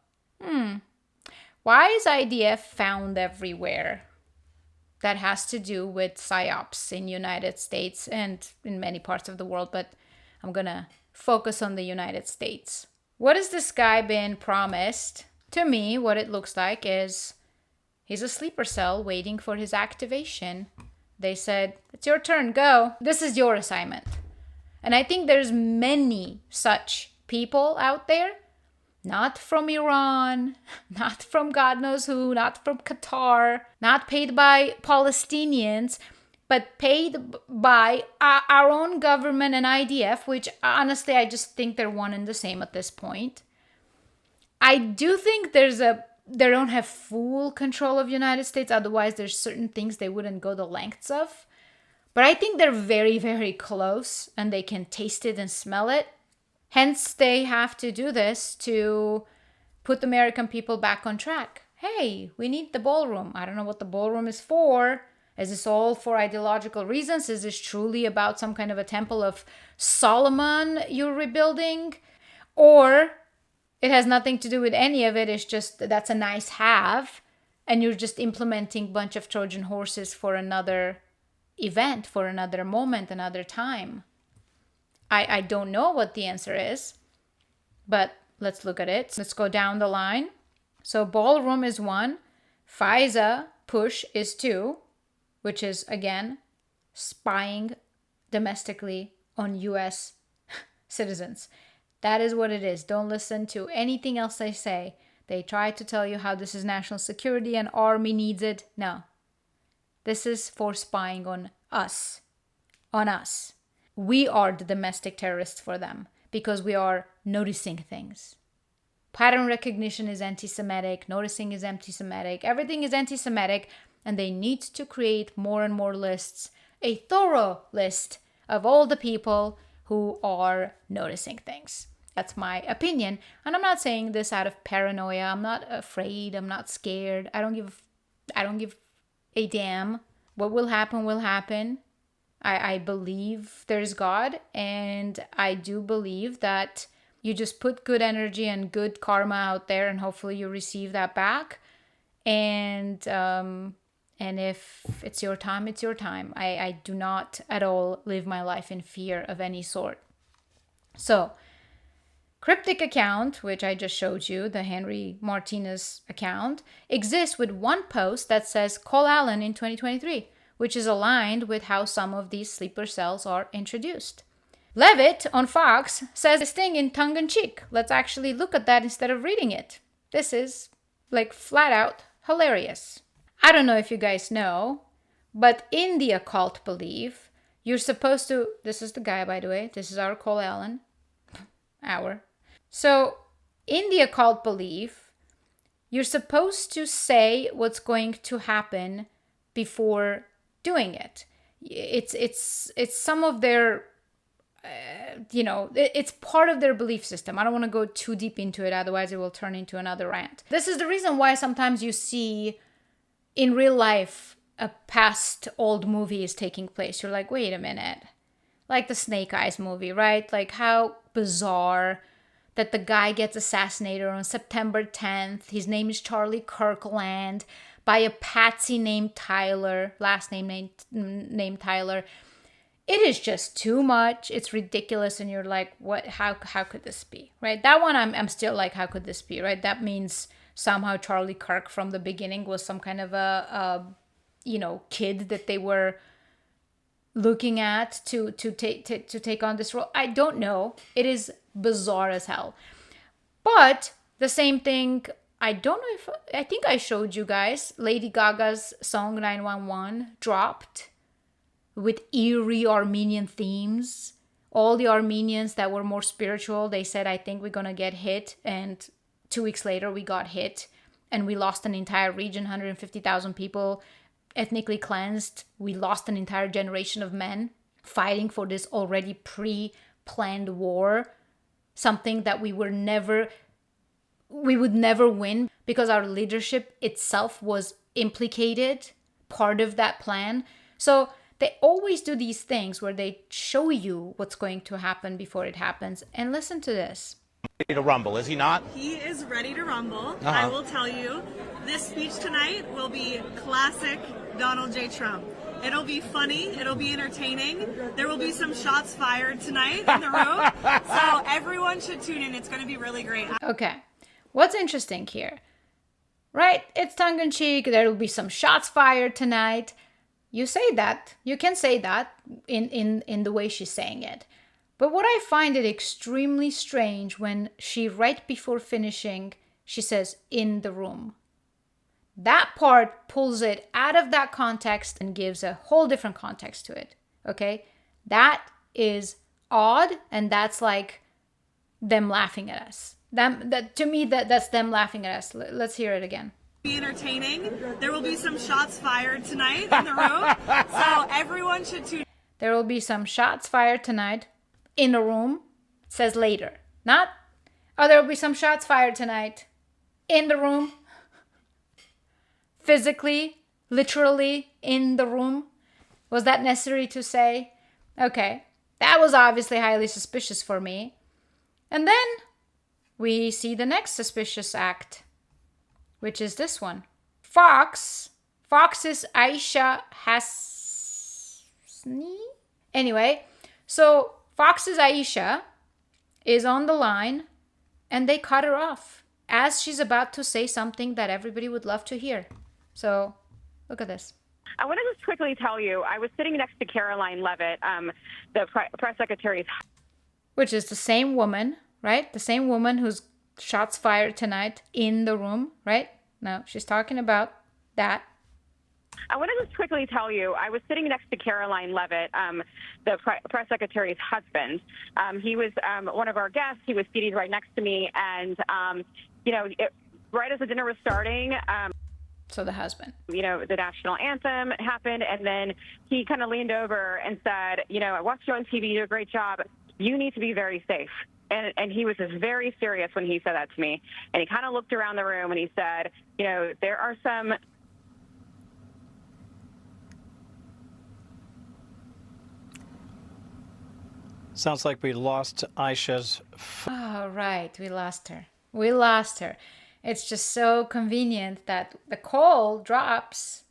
Why is IDF found everywhere? That has to do with psyops in United States and in many parts of the world, but I'm gonna focus on the United States. What has this guy been promised? To me, what it looks like is he's a sleeper cell waiting for his activation. They said, it's your turn, go. This is your assignment. And I think there's many such people out there, not from Iran, not from God knows who, not from Qatar, not paid by Palestinians, but paid by our own government and IDF, which honestly, I just think they're one and the same at this point. I do think they don't have full control of United States. Otherwise, there's certain things they wouldn't go the lengths of. But I think they're very, very close and they can taste it and smell it. Hence, they have to do this to put American people back on track. hey, we need the ballroom. I don't know what the ballroom is for. Is this all for ideological reasons? Is this truly about some kind of a temple of Solomon you're rebuilding? Or it has nothing to do with any of it. It's just that's a nice have. And you're just implementing a bunch of Trojan horses for another event, for another moment, another time. I don't know what the answer is, but let's look at it. Let's go down the line. So ballroom is 1. FISA push is 2, which is, again, spying domestically on U.S. citizens. That is what it is. Don't listen to anything else they say. They try to tell you how this is national security and army needs it. No. This is for spying on us. On us. We are the domestic terrorists for them because we are noticing things. Pattern recognition is anti-Semitic. Noticing is anti-Semitic. Everything is anti-Semitic. And they need to create more and more lists, a thorough list of all the people who are noticing things. That's my opinion. And I'm not saying this out of paranoia. I'm not afraid. I'm not scared. I don't give a damn. What will happen will happen. I believe there's God, and I do believe that you just put good energy and good karma out there, and hopefully you receive that back. And if it's your time, it's your time. I do not at all live my life in fear of any sort. So, cryptic account, which I just showed you, the Henry Martinez account, exists with one post that says call Allen in 2023, which is aligned with how some of these sleeper cells are introduced. Leavitt on Fox says this thing in tongue-in-cheek. Let's actually look at that instead of reading it. This is, like, flat out hilarious. I don't know if you guys know, but in the occult belief, you're supposed to... This is the guy, by the way. This is our Cole Allen. So, in the occult belief, you're supposed to say what's going to happen before doing it. It's some of their... it's part of their belief system. I don't want to go too deep into it, otherwise it will turn into another rant. This is the reason why sometimes you see in real life a past old movie is taking place. You're like, wait a minute. Like the Snake Eyes movie, right? Like how bizarre that the guy gets assassinated on September 10th. His name is Charlie Kirkland by a patsy named Tyler, last name named Tyler. It is just too much. It's ridiculous. And you're like, what? How could this be? Right? That one, I'm still like, how could this be? Right? That means somehow Charlie Kirk from the beginning was some kind of a kid that they were looking at to take on this role. I don't know. It is bizarre as hell. But the same thing, I think I showed you guys, Lady Gaga's song 911 dropped with eerie Armenian themes. All the Armenians that were more spiritual, they said, I think we're gonna get hit. And 2 weeks later, we got hit. And we lost an entire region, 150,000 people ethnically cleansed. We lost an entire generation of men fighting for this already pre-planned war. Something that we would never win because our leadership itself was implicated, part of that plan. So they always do these things where they show you what's going to happen before it happens. And listen to this. Ready to rumble, is he not? He is ready to rumble. I will tell you, this speech tonight will be classic Donald J. Trump. It'll be funny. It'll be entertaining. There will be some shots fired tonight in the room. So everyone should tune in. It's going to be really great. Okay. What's interesting here? Right? It's tongue-in-cheek. There will be some shots fired tonight. You say that. You can say that in the way she's saying it. But what I find it extremely strange when she, right before finishing, she says, in the room. That part pulls it out of that context and gives a whole different context to it. Okay? That is odd, and that's like them laughing at us. To me, that's them laughing at us. Let's hear it again. Be entertaining. There will be some shots fired tonight in the room. So everyone should tune in. There will be some shots fired tonight in the room. It says later. Not, there will be some shots fired tonight in the room. physically, literally in the room? Was that necessary to say? Okay, that was obviously highly suspicious for me. And then we see the next suspicious act, which is this one. Fox's Aisha Hasni? Anyway, so Fox's Aisha is on the line and they cut her off as she's about to say something that everybody would love to hear. So look at this. I want to just quickly tell you, I was sitting next to Caroline Leavitt, the press secretary's. Which is the same woman, right? The same woman whose shots fired tonight in the room, right? No, she's talking about that. I want to just quickly tell you, I was sitting next to Caroline Leavitt, the press secretary's husband. He was one of our guests. He was seated right next to me. And, right as the dinner was starting, so the husband, the national anthem happened. And then he kind of leaned over and said, I watched you on TV. You do a great job. You need to be very safe. And he was just very serious when he said that to me. And he kind of looked around the room and he said, there are some. Sounds like we lost Aisha's. Oh, right. We lost her. It's just so convenient that the call drops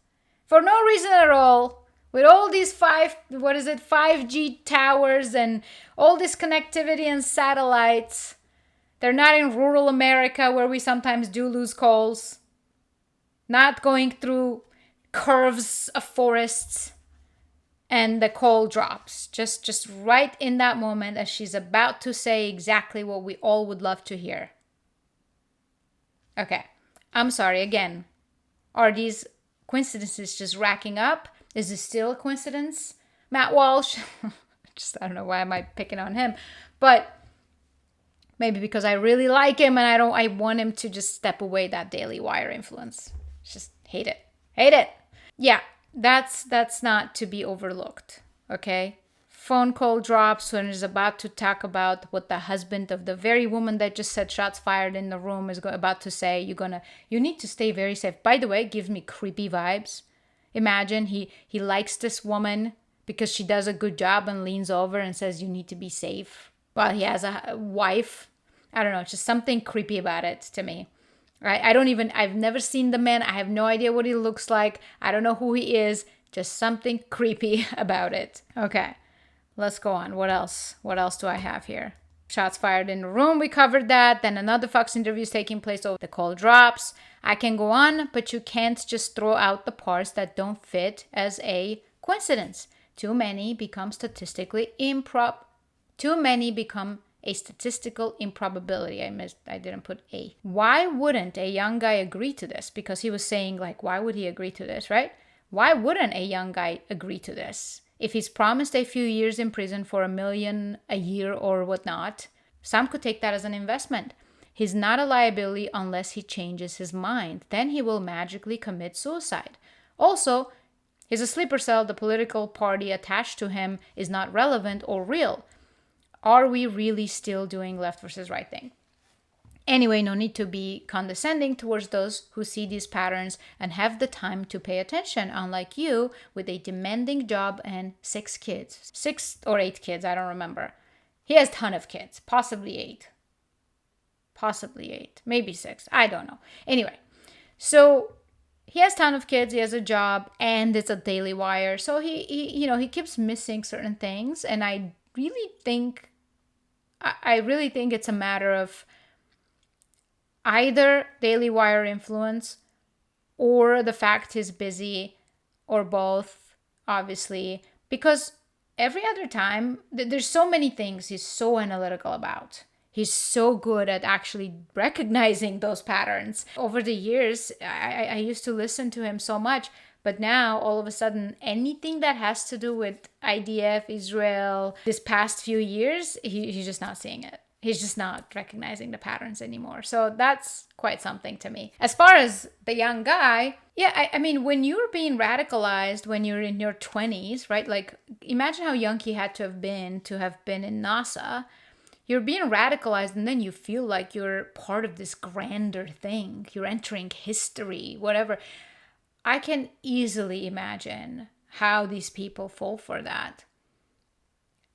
for no reason at all. With all these 5G towers and all this connectivity and satellites. They're not in rural America where we sometimes do lose calls. Not going through curves of forests. And the call drops. Just right in that moment as she's about to say exactly what we all would love to hear. Okay. I'm sorry again. Are these coincidences just racking up? Is this still a coincidence? Matt Walsh, I don't know why am I picking on him, but maybe because I really like him and I want him to just step away that Daily Wire influence. Just hate it. Yeah, that's not to be overlooked. Okay, phone call drops when he's about to talk about what the husband of the very woman that just said shots fired in the room is about to say. You need to stay very safe. By the way, it gives me creepy vibes. Imagine he likes this woman because she does a good job and leans over and says, you need to be safe. Well, he has a wife. I don't know. It's just something creepy about it to me. Right? I've never seen the man. I have no idea what he looks like. I don't know who he is. Just something creepy about it. Okay, let's go on. What else? What else do I have here? Shots fired in the room. We covered that. Then another Fox interview is taking place. So the call drops. I can go on, but you can't just throw out the parts that don't fit as a coincidence. Too many become a statistical improbability. I didn't put a. Why wouldn't a young guy agree to this? Because he was saying, why would he agree to this, right? Why wouldn't a young guy agree to this? If he's promised a few years in prison for $1 million a year or whatnot, some could take that as an investment. He's not a liability unless he changes his mind. Then he will magically commit suicide. Also, he's a sleeper cell. The political party attached to him is not relevant or real. Are we really still doing left versus right thing? Anyway, no need to be condescending towards those who see these patterns and have the time to pay attention, unlike you with a demanding job and 6 kids. 6 or 8 kids, I don't remember. He has a ton of kids, possibly 8. Maybe 6, I don't know. Anyway, so he has a ton of kids, he has a job, and it's a Daily Wire. So he keeps missing certain things, and I really think it's a matter of either Daily Wire influence or the fact he's busy, or both, obviously, because every other time there's so many things he's so analytical about. He's so good at actually recognizing those patterns. Over the years, I used to listen to him so much, but now all of a sudden, anything that has to do with IDF, Israel, this past few years, he's just not seeing it. He's just not recognizing the patterns anymore. So that's quite something to me. As far as the young guy, yeah, I mean, when you're being radicalized, when you're in your 20s, right? Imagine how young he had to have been in NASA. You're being radicalized and then you feel like you're part of this grander thing. You're entering history, whatever. I can easily imagine how these people fall for that.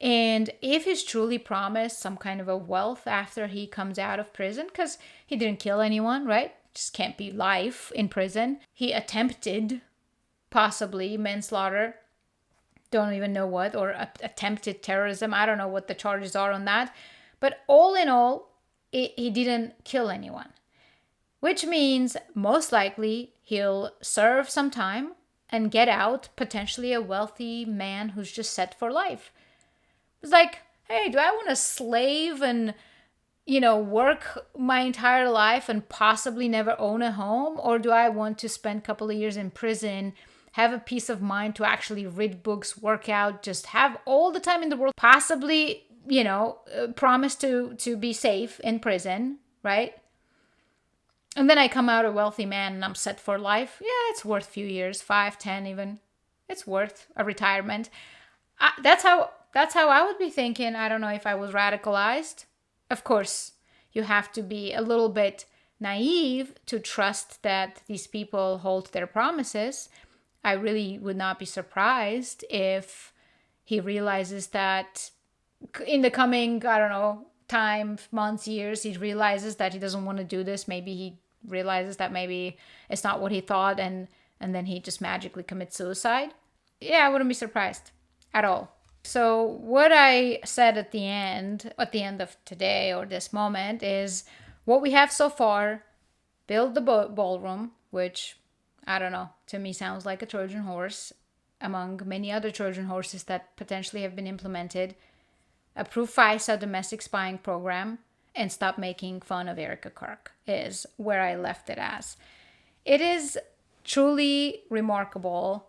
And if he's truly promised some kind of a wealth after he comes out of prison, because he didn't kill anyone, right? Just can't be life in prison. He attempted possibly manslaughter, don't even know what, or attempted terrorism. I don't know what the charges are on that. But all in all, he didn't kill anyone, which means most likely he'll serve some time and get out, potentially a wealthy man who's just set for life. It's like, hey, do I want to slave and, work my entire life and possibly never own a home? Or do I want to spend a couple of years in prison, have a peace of mind to actually read books, work out, just have all the time in the world, possibly, promise to be safe in prison, right? And then I come out a wealthy man and I'm set for life. Yeah, it's worth a few years, 5, 10 even. It's worth a retirement. That's how I would be thinking. I don't know if I was radicalized. Of course, you have to be a little bit naive to trust that these people hold their promises. I really would not be surprised if he realizes that in the coming, I don't know, time, months, years, he realizes that he doesn't want to do this. Maybe he realizes that maybe it's not what he thought, and then he just magically commits suicide. Yeah, I wouldn't be surprised at all. So what I said at the end of today or this moment is what we have so far: build the ballroom, which, I don't know, to me sounds like a Trojan horse among many other Trojan horses that potentially have been implemented. Approve FISA domestic spying program and stop making fun of Erika Kirk is where I left it as. It is truly remarkable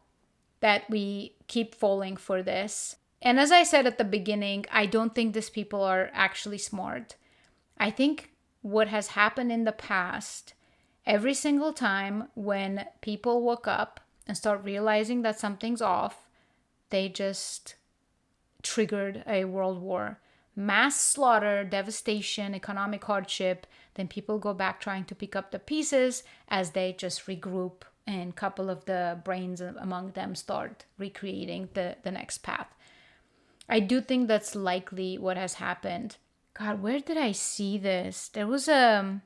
that we keep falling for this. And as I said at the beginning, I don't think these people are actually smart. I think what has happened in the past, every single time when people woke up and start realizing that something's off, they just triggered a world war. Mass slaughter, devastation, economic hardship, then people go back trying to pick up the pieces as they just regroup, and a couple of the brains among them start recreating the next path. I do think that's likely what has happened. God, where did I see this? There was a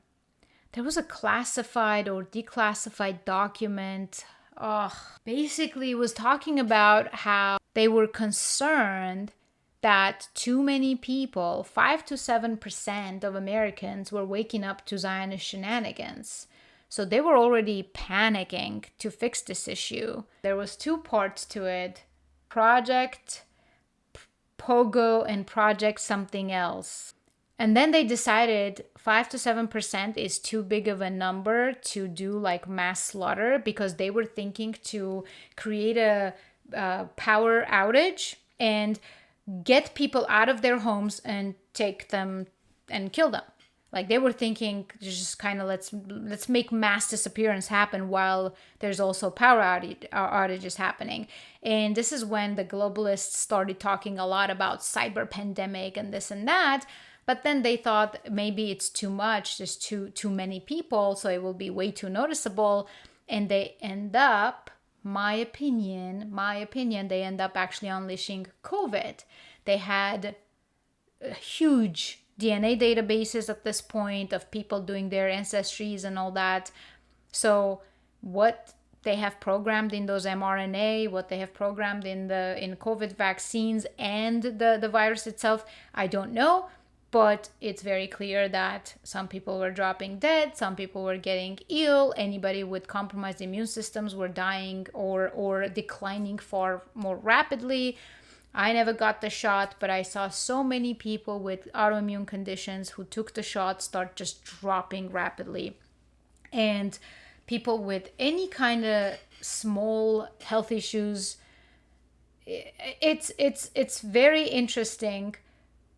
classified or declassified document. Basically it was talking about how they were concerned that too many people, 5 to 7% of Americans, were waking up to Zionist shenanigans. So they were already panicking to fix this issue. There was 2 parts to it: Project Pogo and Project something else. And then they decided 5 to 7% is too big of a number to do like mass slaughter, because they were thinking to create a power outage and get people out of their homes and take them and kill them. Like they were thinking just kind of let's make mass disappearance happen while there's also power outages happening. And this is when the globalists started talking a lot about cyber pandemic and this and that. But then they thought maybe it's too much, there's too many people, so it will be way too noticeable. And they end up, my opinion, they end up actually unleashing COVID. They had huge DNA databases at this point of people doing their ancestries and all that. So what they have programmed in those mRNA, what they have programmed in COVID vaccines and the virus itself, I don't know. But it's very clear that some people were dropping dead, some people were getting ill, anybody with compromised immune systems were dying or declining far more rapidly. I never got the shot, but I saw so many people with autoimmune conditions who took the shot start just dropping rapidly. And people with any kind of small health issues, it's very interesting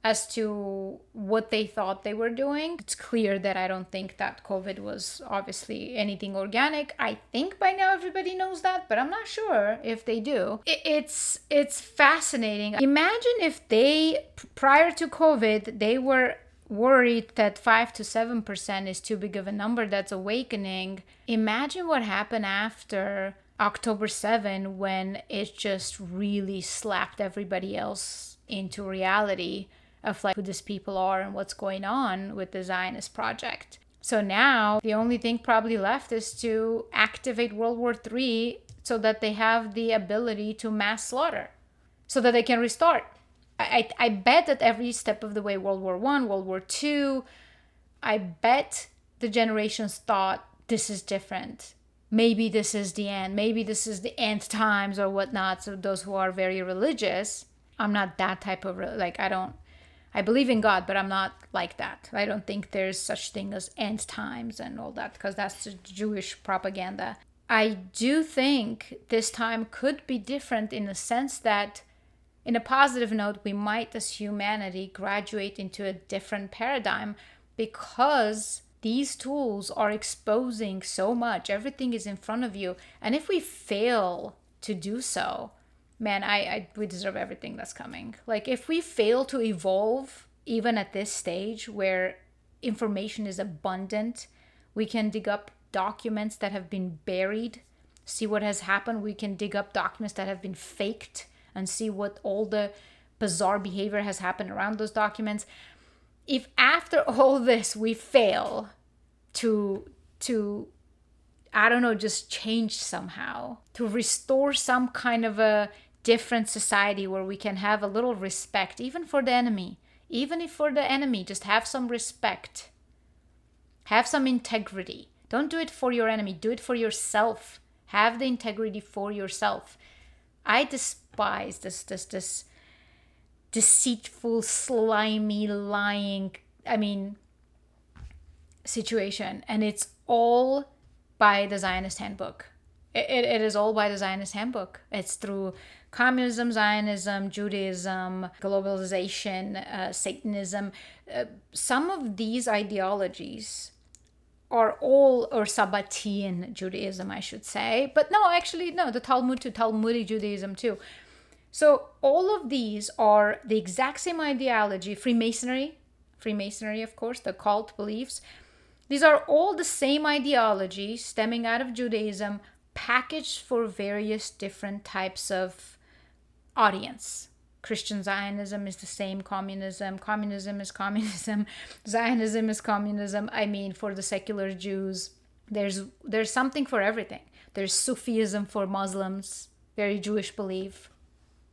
as to what they thought they were doing. It's clear that I don't think that COVID was obviously anything organic. I think by now everybody knows that, but I'm not sure if they do. It's fascinating. Imagine if they, prior to COVID, they were worried that 5 to 7% is too big of a number that's awakening. Imagine what happened after October 7, when it just really slapped everybody else into reality of like who these people are and what's going on with the Zionist project. So now the only thing probably left is to activate World War III so that they have the ability to mass slaughter, so that they can restart. I bet that every step of the way, World War I, World War II, I bet the generations thought this is different. Maybe this is the end. Maybe this is the end times or whatnot. So those who are very religious, I'm not that type of, like, I believe in God, but I'm not like that. I don't think there's such thing as end times and all that, because that's the Jewish propaganda. I do think this time could be different in the sense that, in a positive note, we might as humanity graduate into a different paradigm, because these tools are exposing so much. Everything is in front of you. And if we fail to do so, man, we deserve everything that's coming. Like, if we fail to evolve, even at this stage where information is abundant, we can dig up documents that have been buried, see what has happened. We can dig up documents that have been faked and see what all the bizarre behavior has happened around those documents. If after all this we fail to I don't know, just change somehow, to restore some kind of a different society where we can have a little respect, even for the enemy, even if for the enemy, just have some respect, have some integrity. Don't do it for your enemy, do it for yourself. Have the integrity for yourself. I despise this deceitful, slimy, lying, situation. And it's all by the Zionist handbook. It is all by the Zionist handbook. It's through communism, Zionism, Judaism, globalization, Satanism. Some of these ideologies are all, or Sabbatean Judaism, I should say. But no, the Talmud too, Talmudic Judaism too. So all of these are the exact same ideology. Freemasonry, of course, the occult beliefs. These are all the same ideology stemming out of Judaism, packaged for various different types of audience. Christian Zionism is the same communism. Communism is communism. Zionism is communism. For the secular Jews, there's something for everything. There's Sufism for Muslims, very Jewish belief.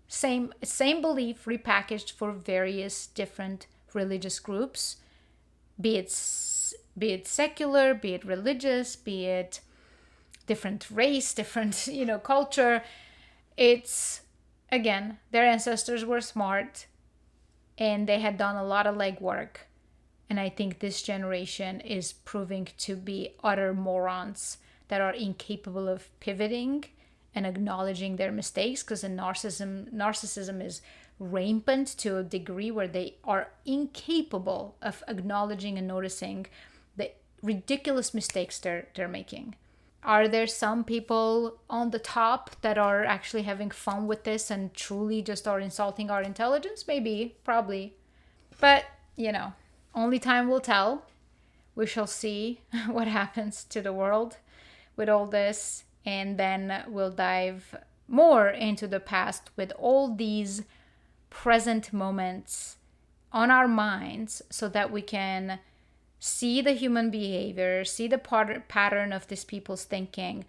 Same belief repackaged for various different religious groups, be it secular, be it religious, be it different race, different culture. It's, again, their ancestors were smart and they had done a lot of legwork. And I think this generation is proving to be utter morons that are incapable of pivoting and acknowledging their mistakes, because the narcissism is rampant to a degree where they are incapable of acknowledging and noticing the ridiculous mistakes they're making. Are there some people on the top that are actually having fun with this and truly just are insulting our intelligence? Maybe, probably. But, only time will tell. We shall see what happens to the world with all this. And then we'll dive more into the past with all these present moments on our minds, so that we can see the human behavior, see the pattern of these people's thinking,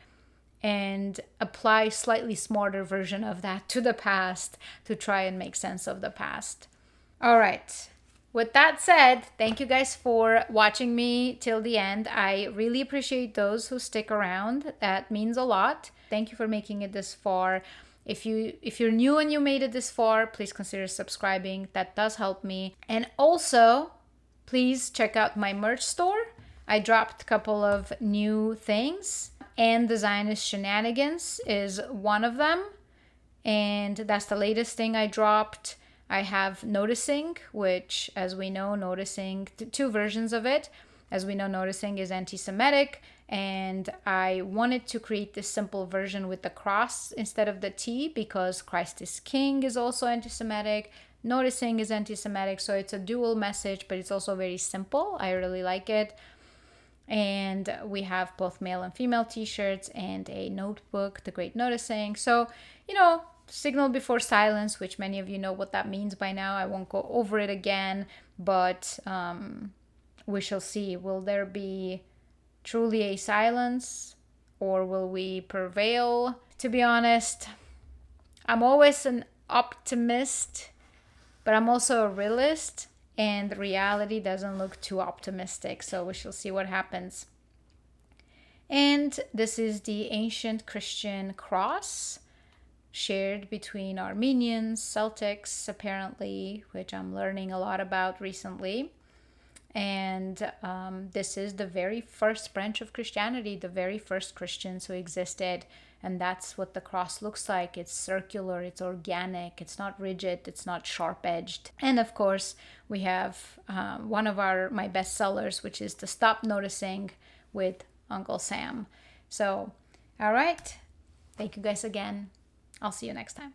and apply slightly smarter version of that to the past to try and make sense of the past. All right. With that said, thank you guys for watching me till the end. I really appreciate those who stick around. That means a lot. Thank you for making it this far. If you're new and you made it this far, please consider subscribing. That does help me. And also, please check out my merch store. I dropped a couple of new things, and the Zionist Shenanigans is one of them. And that's the latest thing I dropped. I have Noticing, which, as we know, Noticing, two versions of it. As we know, Noticing is anti-Semitic, and I wanted to create this simple version with the cross instead of the T, because Christ is King is also anti-Semitic. Noticing is anti-Semitic, so it's a dual message, but it's also very simple. I really like it. And we have both male and female t-shirts and a notebook, The Great Noticing. So, signal before silence, which many of you know what that means by now. I won't go over it again, but we shall see. Will there be truly a silence, or will we prevail? To be honest, I'm always an optimist, but I'm also a realist, and reality doesn't look too optimistic, so we shall see what happens. And this is the ancient Christian cross, shared between Armenians, Celtics, apparently, which I'm learning a lot about recently. And this is the very first branch of Christianity, the very first Christians who existed. And that's what the cross looks like. It's circular, it's organic, it's not rigid, it's not sharp-edged. And of course, we have one of my best sellers, which is the Stop Noticing with Uncle Sam. So, all right. Thank you guys again. I'll see you next time.